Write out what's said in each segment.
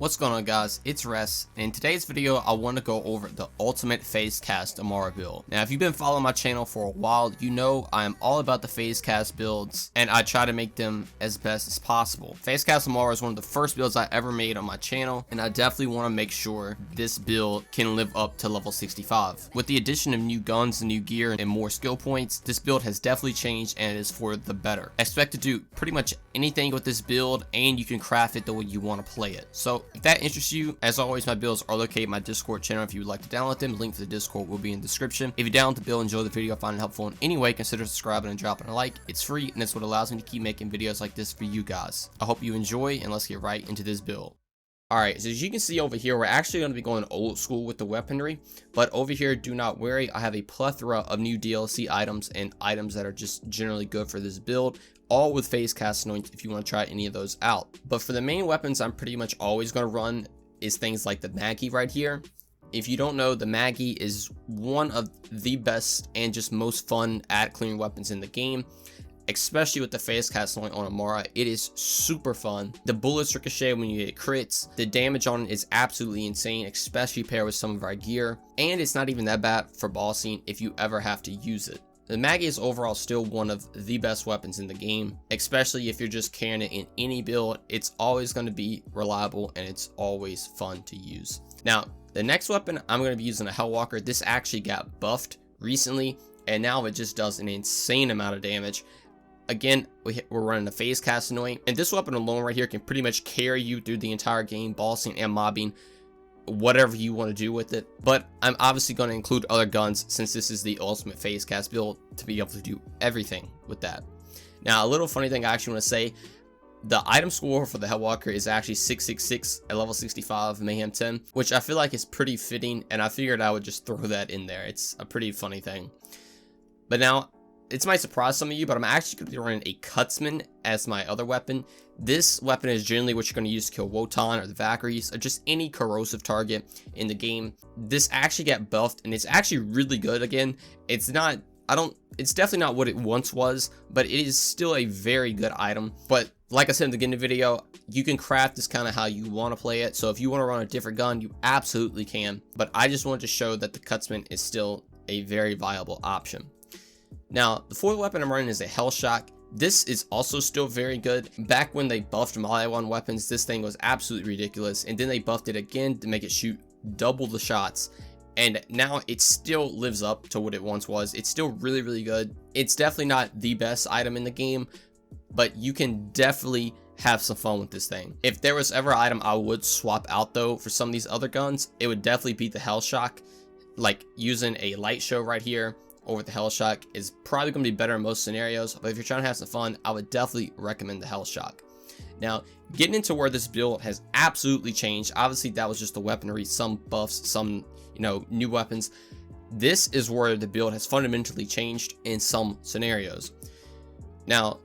What's going on, guys? It's Res, and in today's video I want to go over the ultimate Phasecast Amara build. Now if you've been following my channel for a while, you know I am all about the Phasecast builds and I try to make them as best as possible. Phasecast Amara is one of the first builds I ever made on my channel, and I definitely want to make sure this build can live up to level 65. With the addition of new guns and new gear and more skill points, this build has definitely changed and is for the better. I expect to do pretty much anything with this build, and you can craft it the way you want to play it. So if that interests you, as always, my builds are located in my Discord channel if you would like to download them. Link to the Discord will be in the description. If you download the build, enjoy the video, find it helpful in any way, consider subscribing and dropping a like. It's free, and it's what allows me to keep making videos like this for you guys. I hope you enjoy, and let's get right into this build. Alright, so as you can see over here, we're actually going to be going old school with the weaponry, but over here, do not worry, I have a plethora of new DLC items and items that are just generally good for this build, all with Phasecast anoints if you want to try any of those out. But for the main weapons I'm pretty much always going to run is things like the Maggie right here. If you don't know, the Maggie is one of the best and just most fun at clearing weapons in the game. Especially with the Phasecast anoint on Amara, it is super fun. The bullets ricochet when you hit crits. The damage on it is absolutely insane, especially paired with some of our gear. And it's not even that bad for bossing if you ever have to use it. The Maggie is overall still one of the best weapons in the game, especially if you're just carrying it in any build. It's always going to be reliable and it's always fun to use. Now, the next weapon, I'm going to be using a Hellwalker. This actually got buffed recently, and now it just does an insane amount of damage. Again, we're running a Phasecast anoint, and this weapon alone right here can pretty much carry you through the entire game, bossing and mobbing, whatever you want to do with it. But I'm obviously going to include other guns since this is the ultimate Phasecast build to be able to do everything with that. Now, a little funny thing I actually want to say, the item score for the Hellwalker is actually 666 at level 65 Mayhem 10, which I feel like is pretty fitting, and I figured I would just throw that in there. It's a pretty funny thing. But now, this might surprise some of you, but I'm actually going to be running a Cutsman as my other weapon. This weapon is generally what you're going to use to kill Wotan or the Valkyries or just any corrosive target in the game. This actually got buffed, and it's actually really good. Again, it's definitely not what it once was, but it is still a very good item. But like I said in the beginning of the video, you can craft this kind of how you want to play it. So if you want to run a different gun, you absolutely can. But I just wanted to show that the Cutsman is still a very viable option. Now, the fourth weapon I'm running is a Hellshock. This is also still very good. Back when they buffed Melee weapons, this thing was absolutely ridiculous. And then they buffed it again to make it shoot double the shots. And now it still lives up to what it once was. It's still really, really good. It's definitely not the best item in the game, but you can definitely have some fun with this thing. If there was ever an item I would swap out though for some of these other guns, it would definitely be the Hellshock. Like using a light show right here over the Hellshock is probably going to be better in most scenarios, but if you're trying to have some fun, I would definitely recommend the Hellshock. Now, getting into where this build has absolutely changed, obviously that was just the weaponry, some buffs, some, new weapons. This is where the build has fundamentally changed in some scenarios. Now,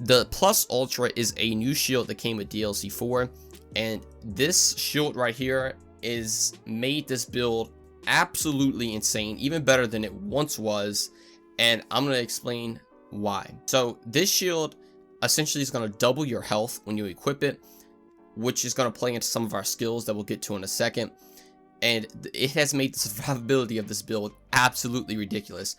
the Plus Ultra is a new shield that came with DLC 4, and this shield right here is made this build absolutely insane, even better than it once was, and I'm going to explain why. So this shield essentially is going to double your health when you equip it, which is going to play into some of our skills that we'll get to in a second, and it has made the survivability of this build absolutely ridiculous.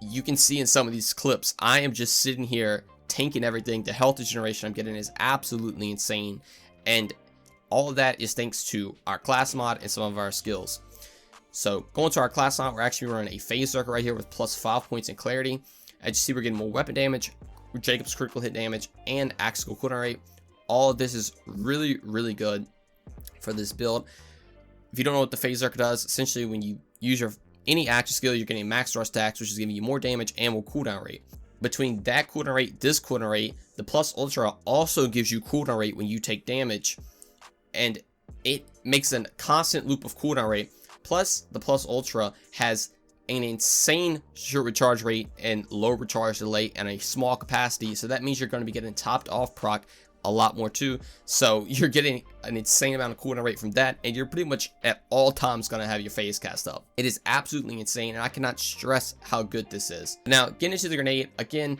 You can see in some of these clips, I am just sitting here tanking everything. The health regeneration I'm getting is absolutely insane, and all of that is thanks to our class mod and some of our skills. So going to our class mod, we're actually running a Phaserker right here with plus 5 points in clarity. As you see, we're getting more weapon damage, Jacob's critical hit damage, and axial cooldown rate. All of this is really, really good for this build. If you don't know what the Phaserker does, essentially when you use any action skill, you're getting max thrust tax, which is giving you more damage and more cooldown rate. Between that cooldown rate, this cooldown rate, the Plus Ultra also gives you cooldown rate when you take damage, and it makes a constant loop of cooldown rate. Plus, the Plus Ultra has an insane short recharge rate and low recharge delay and a small capacity, so that means you're going to be getting topped off proc a lot more too. So you're getting an insane amount of cooldown rate from that, and you're pretty much at all times going to have your Phasecast up. It is absolutely insane, and I cannot stress how good this is. Now, getting into the grenade, again,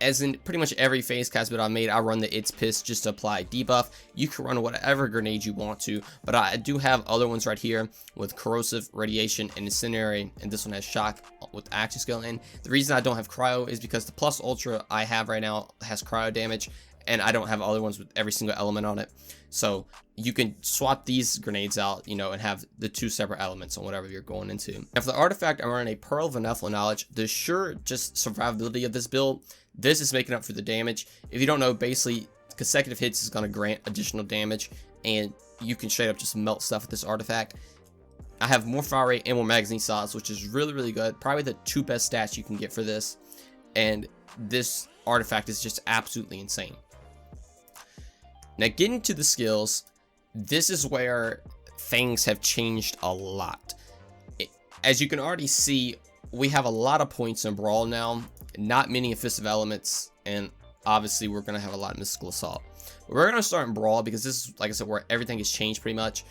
as in pretty much every Phasecast build I made, I run the It's Piss just to apply debuff. You can run whatever grenade you want to, but I do have other ones right here with corrosive, radiation, and incendiary, and this one has shock with action skill. And the reason I don't have cryo is because the plus ultra I have right now has cryo damage, and I don't have other ones with every single element on it. So you can swap these grenades out, you know, and have the 2 separate elements on whatever you're going into. Now for the artifact, I'm running a Pearl of Ineffable Knowledge. The sure just survivability of this build, this is making up for the damage. If you don't know, basically consecutive hits is going to grant additional damage, and you can straight up just melt stuff with this artifact. I have more fire rate and more magazine size, which is really good. Probably the 2 best stats you can get for this, and this artifact is just absolutely insane. Now getting to the skills, this is where things have changed a lot. As you can already see, we have a lot of points in Brawl now, not many offensive elements, and obviously we're going to have a lot of mystical assault. But we're going to start in Brawl because this is, like I said, where everything has changed pretty much.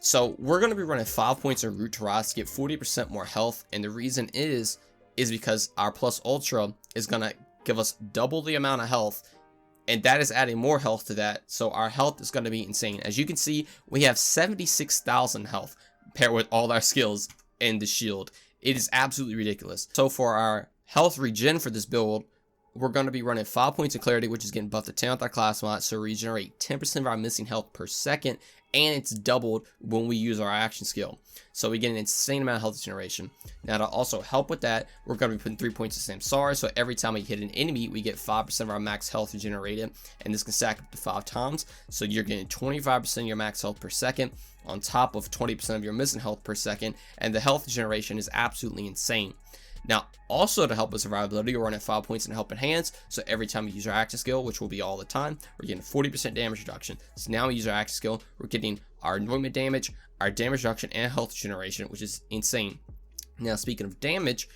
So we're going to be running 5 points in Root to Rise to get 40% more health, and the reason is because our plus ultra is going to give us double the amount of health, and that is adding more health to that, so our health is going to be insane. As you can see, we have 76,000 health paired with all our skills in the shield. It is absolutely ridiculous. So for our health regen for this build, we're going to be running 5 points of clarity, which is getting buffed to 10 with our class mod, so regenerate 10% of our missing health per second, and it's doubled when we use our action skill. So we get an insane amount of health generation. Now to also help with that, we're going to be putting 3 points of Samsara, so every time we hit an enemy, we get 5% of our max health regenerated, and this can stack up to 5 times, so you're getting 25% of your max health per second, on top of 20% of your missing health per second, and the health generation is absolutely insane. Now, also to help with survivability, we're running 5 points in Helping Hands, so every time we use our action skill, which will be all the time, we're getting 40% damage reduction. So now we use our action skill, we're getting our anointment damage, our damage reduction, and health generation, which is insane. Now, speaking of damage,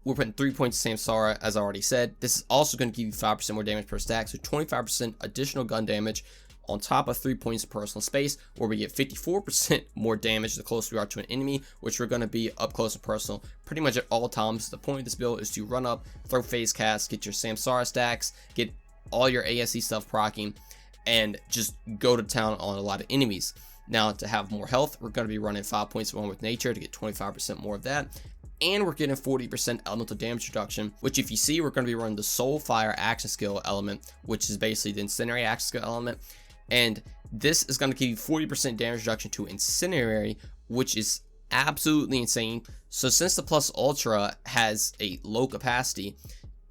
we're putting 3 points of Samsara, as I already said. This is also going to give you 5% more damage per stack, so 25% additional gun damage, on top of 3 points of personal space, where we get 54% more damage the closer we are to an enemy, which we're going to be up close and personal pretty much at all times. The point of this build is to run up, throw Phasecast, get your Samsara stacks, get all your ASE stuff proccing, and just go to town on a lot of enemies. Now to have more health, we're going to be running 5 points of One with Nature to get 25% more of that. And we're getting 40% elemental damage reduction, which if you see, we're going to be running the Soul Fire action skill element, which is basically the Incendiary action skill element. And this is going to give you 40% damage reduction to Incendiary, which is absolutely insane. So since the plus ultra has a low capacity,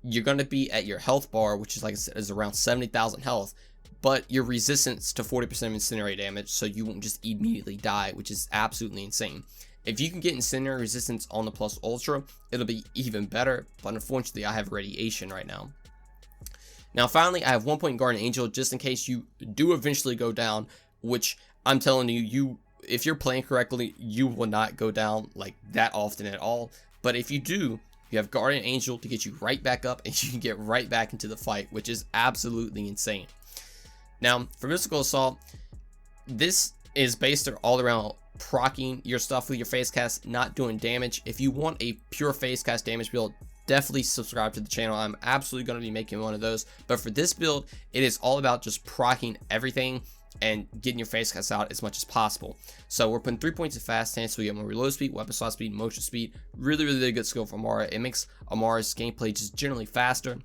you're going to be at your health bar, which is, like I said, is around 70,000 health, but your resistance to 40% of incendiary damage, so you won't just immediately die, which is absolutely insane. If you can get incendiary resistance on the plus ultra, it'll be even better, but unfortunately I have radiation right now. Now finally, I have 1 point Guardian Angel, just in case you do eventually go down, which I'm telling you, if you're playing correctly, you will not go down like that often at all. But if you do, you have Guardian Angel to get you right back up, and you can get right back into the fight, which is absolutely insane. Now for Mystical Assault, this is based all around proccing your stuff with your Phasecast, not doing damage. If you want a pure Phasecast damage build, definitely subscribe to the channel. I'm absolutely going to be making one of those. But for this build, it is all about just proccing everything and getting your Phasecast out as much as possible. So we're putting 3 points of fast stance, so we get more reload speed, weapon slot speed, motion speed. Really good skill for Amara. It makes Amara's gameplay just generally faster.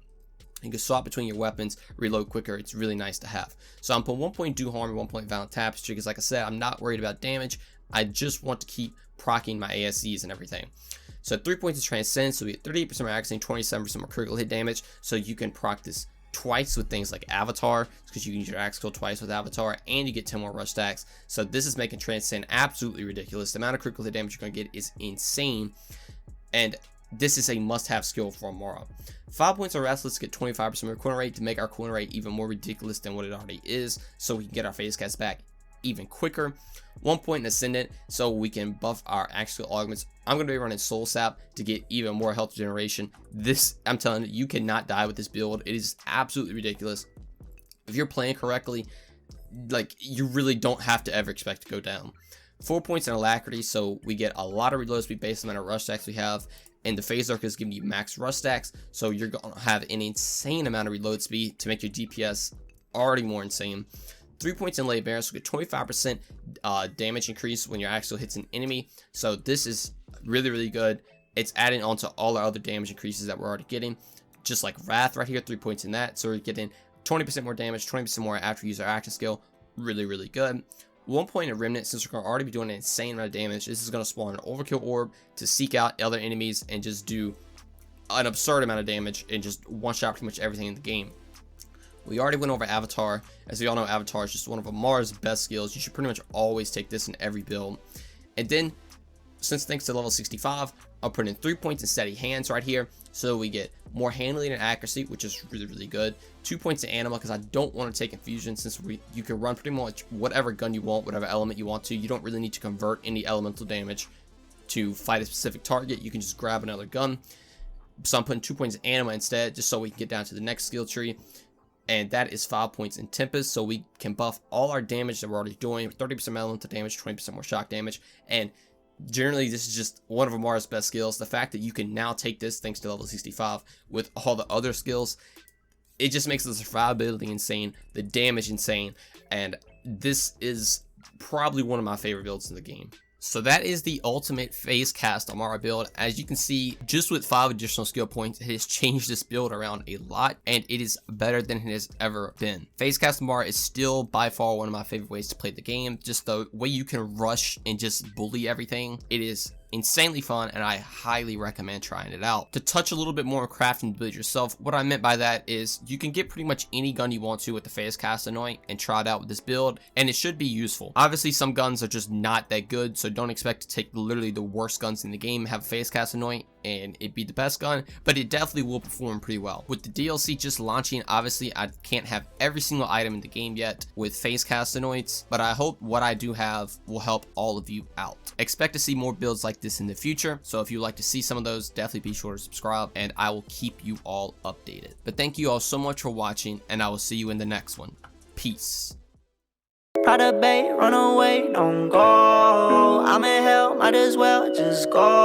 You can swap between your weapons, reload quicker. It's really nice to have. So I'm putting 1 point Do Harm and 1 point Violent Tapestry, because like I said, I'm not worried about damage. I just want to keep proccing my ASCs and everything. So 3 points of Transcend, so we get 38% more accuracy, 27% more critical hit damage. So you can proc this twice with things like Avatar, because you can use your axe skill twice with Avatar, and you get 10 more rush stacks. So this is making Transcend absolutely ridiculous. The amount of critical hit damage you're going to get is insane, and this is a must-have skill for Amara. 5 points of Restless to get 25% more cooldown rate to make our cooldown rate even more ridiculous than what it already is, so we can get our Phasecast back even quicker. 1 point in Ascendant, so we can buff our action skill augments. I'm going to be running Soul Sap to get even more health generation. This, I'm telling you, you cannot die with this build. It is absolutely ridiculous. If you're playing correctly, like, you really don't have to ever expect to go down. 4 points in alacrity, so we get a lot of reload speed based on the amount of rush stacks we have. And the phase arc is giving you max rush stacks, so you're gonna have an insane amount of reload speed to make your DPS already more insane. 3 points in lay bear, so get 25% damage increase when you're actually hits an enemy. So this is really good. It's adding on to all our other damage increases that we're already getting, just like Wrath right here. 3 points in that, so we're getting 20% more damage, 20% more after you use our active skill. Really good. 1 point of remnant, since we're going to already be doing an insane amount of damage. This is going to spawn an overkill orb to seek out other enemies and just do an absurd amount of damage and just one shot pretty much everything in the game. We already went over Avatar. As we all know, Avatar is just one of Amara's best skills. You should pretty much always take this in every build. And then, since thanks to level 65, I'll put in 3 points in steady hands right here, so we get more handling and accuracy, which is really good. 2 points in anima, because I don't want to take infusion, since you can run pretty much whatever gun you want, whatever element you want to. You don't really need to convert any elemental damage to fight a specific target. You can just grab another gun. So I'm putting 2 points in anima instead, just so we can get down to the next skill tree. And that is 5 points in Tempest, so we can buff all our damage that we're already doing. 30% elemental damage, 20% more shock damage, and generally this is just one of Amara's best skills. The fact that you can now take this thanks to level 65 with all the other skills, it just makes the survivability insane, the damage insane, and this is probably one of my favorite builds in the game. So that is the ultimate Phasecast Amara build. As you can see, just with 5 additional skill points, it has changed this build around a lot, and it is better than it has ever been. Phasecast Amara is still by far one of my favorite ways to play the game. Just the way you can rush and just bully everything, it is insanely fun, and I highly recommend trying it out. To touch a little bit more on crafting and build yourself, what I meant by that is you can get pretty much any gun you want to with the Phasecast Anoint and try it out with this build, and it should be useful. Obviously, some guns are just not that good, so don't expect to take literally the worst guns in the game, have a Phasecast Anoint, and it'd be the best gun, but it definitely will perform pretty well. With the DLC just launching, obviously I can't have every single item in the game yet with Phasecast Anoints, but I hope what I do have will help all of you out. Expect to see more builds like this in the future, so if you'd like to see some of those, definitely be sure to subscribe, and I will keep you all updated. But thank you all so much for watching, and I will see you in the next one. Peace. Prada Bay, run away, don't go. I'm in hell, might as well just go.